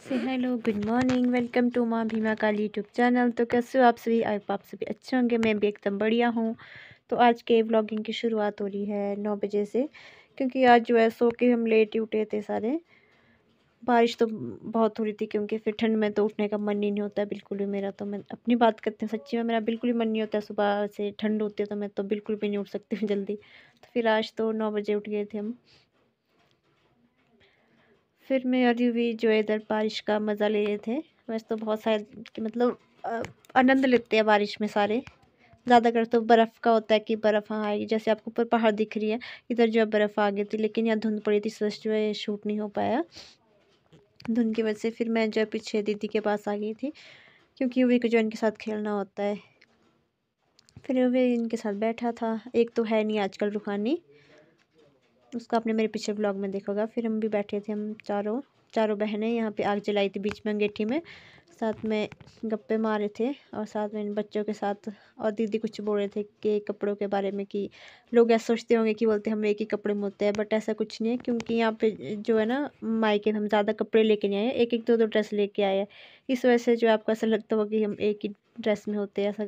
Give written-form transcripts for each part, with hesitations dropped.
से hello good morning welcome to Maa Bhima Kali YouTube channel. तो कैसे हो आप सभी? आई होप आप सभी अच्छे होंगे। मैं भी एकदम बढ़िया हूँ। तो आज के व्लॉगिंग की शुरुआत हो रही है 9 बजे से, क्योंकि आज जो है सो के हम लेट ही उठे थे सारे। बारिश तो बहुत हो रही थी, क्योंकि फिर ठंड में तो उठने का मन ही नहीं होता है बिल्कुल भी। मेरा तो, मैं अपनी बात करती हूँ सच्ची में, मेरा बिल्कुल भी मन नहीं होता है। सुबह से ठंड होती है तो मैं तो बिल्कुल भी नहीं उठ सकती हूँ जल्दी। तो फिर आज तो 9 बजे उठ गए थे हम। फिर मैं और यूवी जो है इधर बारिश का मज़ा ले रहे थे। वैसे तो बहुत सारे कि मतलब आनंद लेते हैं बारिश में सारे। ज़्यादातर तो बर्फ़ का होता है कि बर्फ़ हाँ आएगी, जैसे आपको ऊपर पहाड़ दिख रही है, इधर जो है बर्फ़ आ गई थी, लेकिन यहाँ धुंध पड़ी थी, इस वजह से जो है शूट नहीं हो पाया धुंध की वजह से। फिर मैं जो है पीछे दीदी के पास आ गई थी, क्योंकि यूवी को जो इनके साथ खेलना होता है। फिर यूवी इनके साथ बैठा था। एक तो है नहीं आजकल रूहानी, उसका आपने मेरे पीछे ब्लॉग में देखा होगा। फिर हम भी बैठे थे, हम चारों चारों बहनें यहाँ पे आग जलाई थी बीच में अंगीठी में, साथ में गप्पे मारे थे और साथ में इन बच्चों के साथ। और दीदी कुछ बोल रहे थे कि कपड़ों के बारे में, कि लोग ऐसा सोचते होंगे कि बोलते हम एक ही कपड़े में होते हैं, बट ऐसा कुछ नहीं है। क्योंकि यहाँ पे जो है ना मायके में हम ज़्यादा कपड़े लेके नहीं आए हैं, एक एक दो दो ड्रेस लेके आए हैं। इस वजह से जो आपको ऐसा लगता होगा कि हम एक ही ड्रेस में होते हैं। ऐसा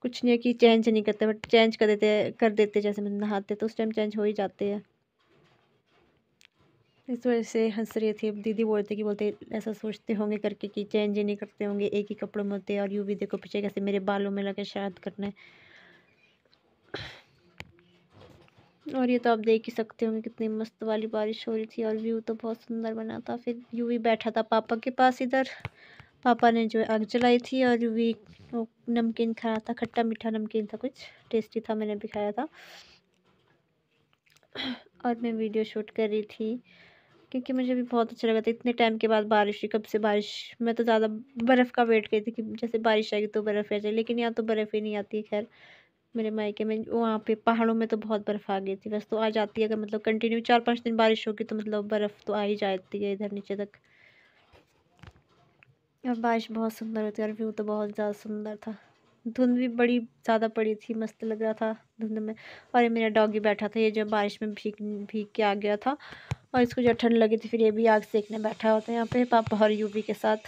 कुछ नहीं है कि चेंज नहीं करते, बट चेंज कर देते जैसे हम नहाते तो उस टाइम चेंज हो ही जाते हैं। इस वजह से हंस रही थी। अब दीदी बोलते कि बोलते ऐसा सोचते होंगे करके कि चेंज ही नहीं करते होंगे, एक ही कपड़ों में होते हैं। और यूं भी देखो पीछे कैसे मेरे बालों में लगे शायद करने। और ये तो आप देख ही सकते होंगे कितनी मस्त वाली बारिश हो रही थी, और व्यू तो बहुत सुंदर बना था। फिर यूं भी बैठा था पापा के पास इधर। पापा ने जो है आग जलाई थी, और यूं भी वो नमकीन खाया था, खट्टा मीठा नमकीन था, कुछ टेस्टी था, मैंने भी खाया था। और मैं वीडियो शूट कर रही थी, क्योंकि मुझे भी बहुत अच्छा लगा था। इतने टाइम के बाद बारिश हुई, कब से बारिश, मैं तो ज़्यादा बर्फ़ का वेट कर रही थी कि जैसे बारिश आएगी तो बर्फ़ आ जाए, लेकिन यहाँ तो बर्फ़ ही नहीं आती है। खैर मेरे मायके में वहाँ पे पहाड़ों में तो बहुत बर्फ़ आ गई थी। वैसे तो आ जाती है, अगर मतलब कंटिन्यू 4-5 दिन बारिश होगी तो मतलब बर्फ़ तो आ ही जाती है इधर नीचे तक। और बारिश बहुत सुंदर होती है, और व्यू तो बहुत ज़्यादा सुंदर था। धुंध भी बड़ी ज़्यादा पड़ी थी, मस्त लग रहा था धुंध में। और ये मेरा डॉगी बैठा था, ये जो बारिश में भीग भीग के आ गया था, और इसको जो ठंड लगी थी, फिर ये भी आग सेकने बैठा होता है यहाँ पे पापा और यूवी के साथ।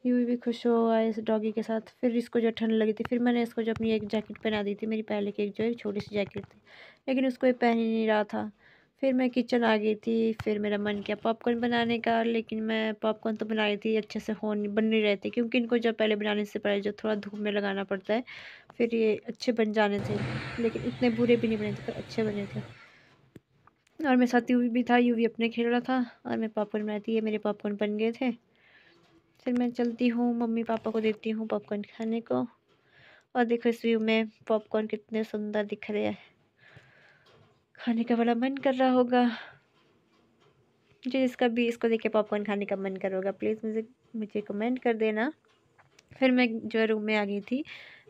यूवी भी खुश हो आए इस डॉगी के साथ। फिर इसको जो ठंड लगी थी, फिर मैंने इसको जो अपनी एक जैकेट पहना दी थी, मेरी पहले की एक जो एक छोटी सी जैकेट थी, लेकिन उसको ये पहन ही नहीं रहा था। फिर मैं किचन आ गई थी। फिर मेरा मन किया पॉपकॉर्न बनाने का, लेकिन मैं पॉपकॉर्न तो बना रही थी, अच्छे से बन नहीं रहे थे, क्योंकि इनको जब पहले बनाने से पहले जो थोड़ा धूप में लगाना पड़ता है, फिर ये अच्छे बन जाने थे। लेकिन इतने बुरे भी नहीं बने थे, पर अच्छे बने थे। और मेरे साथ यूवी भी था, यूवी अपने खेल रहा था, और मैं पॉपकॉर्न बनाती, ये मेरे पॉपकॉर्न बन गए थे। फिर मैं चलती हूँ, मम्मी पापा को देती हूँ पॉपकॉर्न खाने को। और देखो इस व्यू में पॉपकॉर्न कितने सुंदर दिख रहे हैं, खाने का बड़ा मन कर रहा होगा। जिसका भी इसको देख के पॉपकॉर्न खाने का मन कर होगा, प्लीज़ मुझे मुझे कमेंट कर देना। फिर मैं जो है रूम में आ गई थी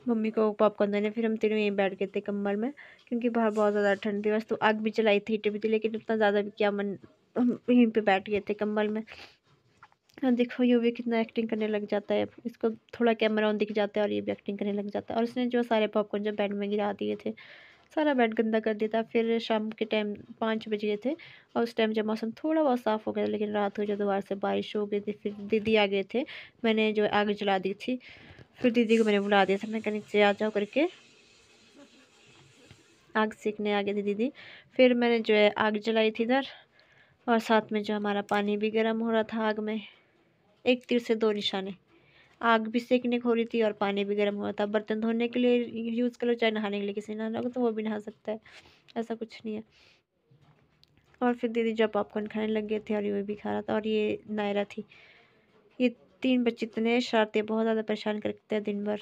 मम्मी को पॉपकॉर्न देने। फिर हम तीनों यहीं बैठ गए थे कंबल में, क्योंकि बाहर बहुत ज़्यादा ठंड थी। वैसे तो आग भी जलाई थी, हीटर भी थी, लेकिन उतना ज़्यादा भी क्या मन, हम यहीं पे बैठ गए थे कंबल में। और देखो ये भी कितना एक्टिंग करने लग जाता है, इसको थोड़ा कैमरा ऑन दिख जाता है और ये भी एक्टिंग करने लग जाता है। और इसने जो सारे पॉपकॉर्न जो बेड में गिरा दिए थे, सारा बेड गंदा कर दिया था। फिर शाम के टाइम 5 बज गए थे, और उस टाइम जब मौसम थोड़ा बहुत साफ़ हो गया, लेकिन रात हुई जो दोबारा से बारिश हो गई थी। फिर दीदी आ गए थे, मैंने जो आग जला दी थी। फिर दीदी को मैंने बुला दिया था, मैं कहा नीचे आ जाओ करके, आग सेकने आ गई थी दीदी। फिर मैंने जो है आग जलाई थी इधर, और साथ में जो हमारा पानी भी गर्म हो रहा था आग में। एक तीर से दो निशाने, आग भी सेकने को हो रही थी और पानी भी गर्म हो रहा था। बर्तन धोने के लिए यूज़ करो, चाहे नहाने के लिए किसी ने नहाना होगा तो वो भी नहा सकता है, ऐसा कुछ नहीं है। और फिर दीदी जब पॉपकॉर्न खाने लग गए थे, और ये भी खा रहा था, और ये नायरा थी। ये 3 बच्चे इतने शरारती, बहुत ज़्यादा परेशान करते हैं दिन भर।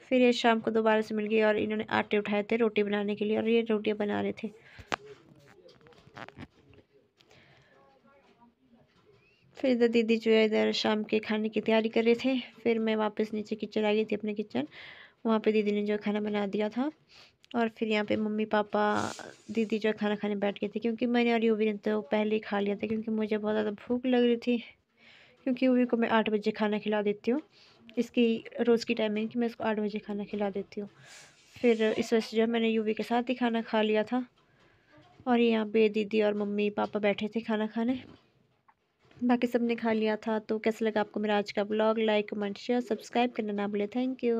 फिर ये शाम को दोबारा से मिल गई, और इन्होंने आटे उठाए थे रोटी बनाने के लिए, और ये रोटियां बना रहे थे। फिर इधर दीदी जो है इधर शाम के खाने की तैयारी कर रहे थे। फिर मैं वापस नीचे किचन आ गई थी, अपने किचन। वहाँ पे दीदी ने जो खाना बना दिया था, और फिर यहाँ पे मम्मी पापा दीदी जो खाना खाने बैठ गए थे, क्योंकि मैंने और यूवी ने तो पहले ही खा लिया था, क्योंकि मुझे बहुत ज़्यादा भूख लग रही थी। क्योंकि यूवी को मैं 8 बजे खाना खिला देती हूँ, इसकी रोज़ की टाइमिंग कि मैं इसको 8 बजे खाना खिला देती हूँ। फिर इस वजह से जो है मैंने यूवी के साथ ही खाना खा लिया था। और यहाँ पे दीदी और मम्मी पापा बैठे थे खाना खाने। बाकी सबने खा लिया था। तो कैसा लगा आपको मेरा आज का blog? Like, comment, share, subscribe करना ना भूलें। Thank you.